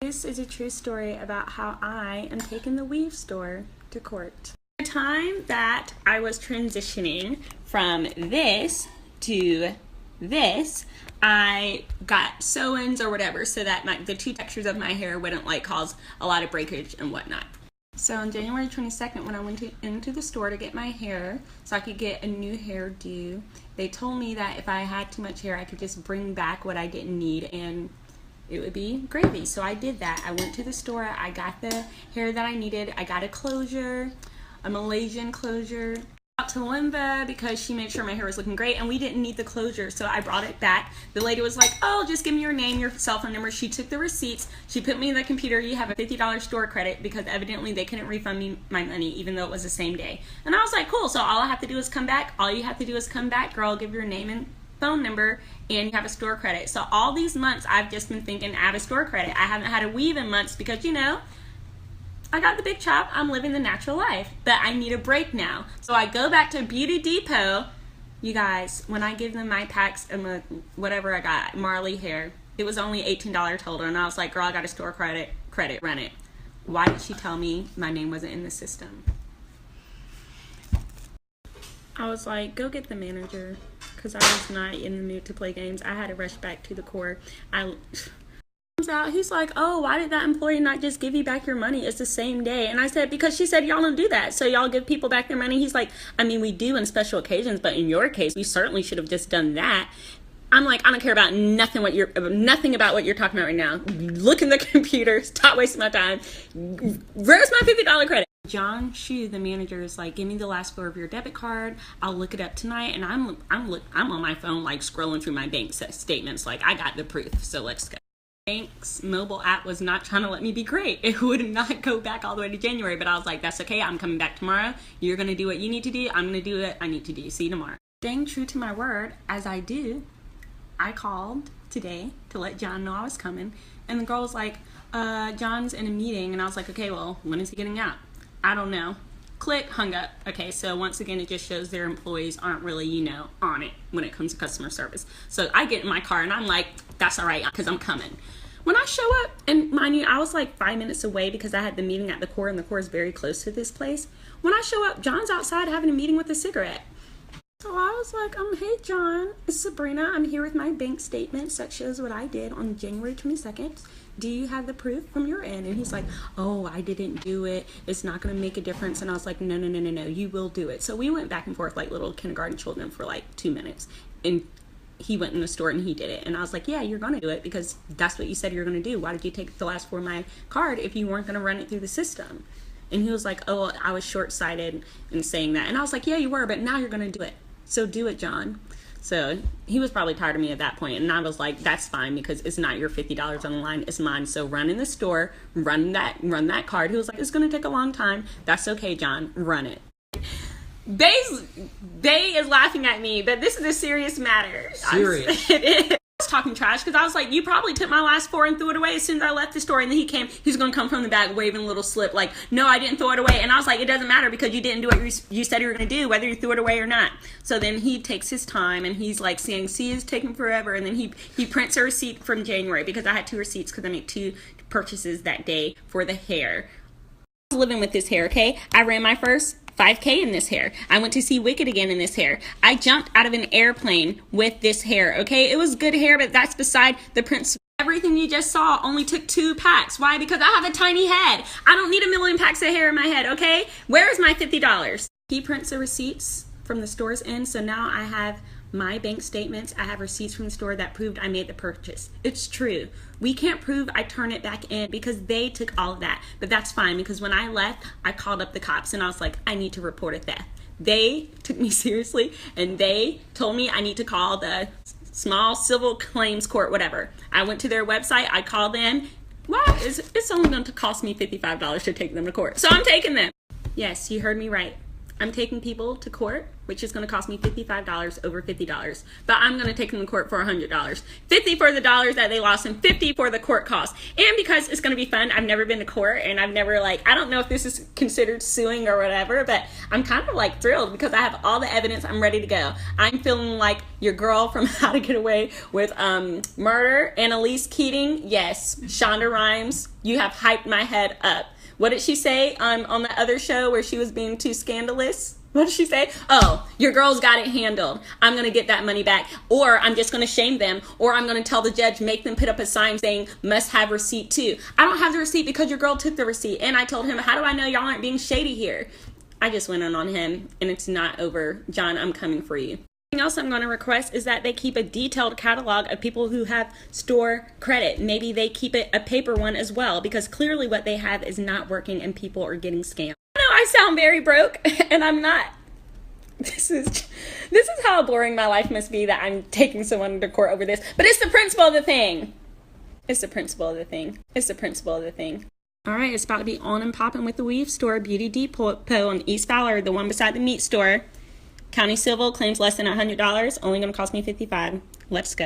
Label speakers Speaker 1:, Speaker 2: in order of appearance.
Speaker 1: This is a true story about how I am taking the weave store to court. The time that I was transitioning from this to this, I got sew-ins or whatever so that the two textures of my hair wouldn't cause a lot of breakage and whatnot. So on January 22nd, when I went into the store to get my hair so I could get a new hairdo, they told me that if I had too much hair, I could just bring back what I didn't need and it would be gravy. So I did that. I went to the store, I got the hair that I needed. I got a closure, a Malaysian closure. Out to Limba because she made sure my hair was looking great and we didn't need the closure, so I brought it back. The lady was like, oh, just give me your name, your cell phone number. She took the receipts, she put me in the computer. You have a $50 store credit because evidently they couldn't refund me my money even though it was the same day. And I was like, cool, so all I have to do is come back. All you have to do is come back, girl, give your name and phone number and you have a store credit. So all these months I've just been thinking I have a store credit. I haven't had a weave in months because, you know, I got the big chop, I'm living the natural life, but I need a break now. So I go back to Beauty Depot. You guys, when I give them my packs and whatever I got, Marley hair, it was only $18 total, and I was like, girl, I got a store credit, run it. Why did she tell me my name wasn't in the system? I was like, go get the manager, because I was not in the mood to play games. I had to rush back to the core. Out, he's like, oh, why did that employee not just give you back your money? It's the same day. And I said, because she said y'all don't do that, so y'all give people back their money. He's like, I mean, we do in special occasions, but in your case we certainly should have just done that. I'm like, I don't care about nothing about what you're talking about right now. Look in the computer, stop wasting my time. Where's my $50 credit? John Shu, the manager, is like, give me the last four of your debit card, I'll look it up tonight. And I'm on my phone scrolling through my bank statements I got the proof, so let's go. Bank's mobile app was not trying to let me be great. It would not go back all the way to January, but I was like, that's okay, I'm coming back tomorrow. You're gonna do what you need to do, I'm gonna do what I need to do. See you tomorrow. Staying true to my word, as I do, I called today to let John know I was coming, and the girl was like, John's in a meeting, and I was like, okay, well, when is he getting out? I don't know. Click, hung up. Okay, so once again, it just shows their employees aren't really, you know, on it when it comes to customer service. So I get in my car and I'm like, that's all right, because I'm coming. When I show up, and mind you, I was like 5 minutes away because I had the meeting at the core, and the core is very close to this place. When I show up, John's outside having a meeting with a cigarette. So I was like, hey John, it's Sabrina. I'm here with my bank statements that shows what I did on January 22nd. Do you have the proof from your end? And he's like, oh, I didn't do it. It's not going to make a difference. And I was like, no, you will do it. So we went back and forth like little kindergarten children for like 2 minutes. And he went in the store and he did it. And I was like, yeah, you're going to do it because that's what you said you're going to do. Why did you take the last four of my card if you weren't going to run it through the system? And he was like, oh, I was short-sighted in saying that. And I was like, yeah, you were, but now you're going to do it. So do it, John. So he was probably tired of me at that point, and I was like, that's fine because it's not your $50 on the line, it's mine. So run in the store, run that card. He was like, it's gonna take a long time. That's okay, John, run it. They is laughing at me, but this is a serious matter.
Speaker 2: Serious.
Speaker 1: It is. I was talking trash because I was like, you probably took my last four and threw it away as soon as I left the store. And then he's gonna come from the back waving a little slip like, no, I didn't throw it away. And I was like, it doesn't matter because you didn't do what you said you were gonna do, whether you threw it away or not. So then he takes his time and he's like saying, see, it's taking forever. And then he prints a receipt from January because I had two receipts because I made two purchases that day for the hair. I was living with this hair, okay? I ran my first 5K in this hair. I went to see Wicked again in this hair. I jumped out of an airplane with this hair, okay? It was good hair, but that's beside the principle. Everything you just saw only took 2 packs. Why? Because I have a tiny head. I don't need a million packs of hair in my head, okay? Where's my $50? He prints the receipts from the store's end, so now I have my bank statements. I have receipts from the store that proved I made the purchase. It's true. We can't prove I turn it back in because they took all of that. But that's fine because when I left, I called up the cops and I was like, I need to report a theft. They took me seriously and they told me I need to call the small civil claims court, whatever. I went to their website, I called them. Wow, it's only going to cost me $55 to take them to court. So I'm taking them. Yes, you heard me right. I'm taking people to court, which is going to cost me $55 over $50. But I'm going to take them to court for $100. 50 for the dollars that they lost and 50 for the court costs. And because it's going to be fun, I've never been to court and I've never I don't know if this is considered suing or whatever, but I'm kind of thrilled because I have all the evidence. I'm ready to go. I'm feeling like your girl from How to Get Away with Murder, Annalise Keating. Yes, Shonda Rhimes, you have hyped my head up. What did she say on the other show where she was being too scandalous? What did she say? Oh, your girl's got it handled. I'm going to get that money back. Or I'm just going to shame them. Or I'm going to tell the judge, make them put up a sign saying, must have receipt too. I don't have the receipt because your girl took the receipt. And I told him, how do I know y'all aren't being shady here? I just went on him, and it's not over. John, I'm coming for you. Else I'm going to request is that they keep a detailed catalog of people who have store credit. Maybe they keep it a paper one as well, because clearly what they have is not working and people are getting scammed. I know I sound very broke, and I'm not. This is how boring my life must be that I'm taking someone to court over this. But it's the principle of the thing. It's the principle of the thing. It's the principle of the thing. All right, it's about to be on and popping with the Weave Store Beauty Depot on East Fowler, the one beside the meat store. County Civil claims less than $100, only going to cost me $55. Let's go.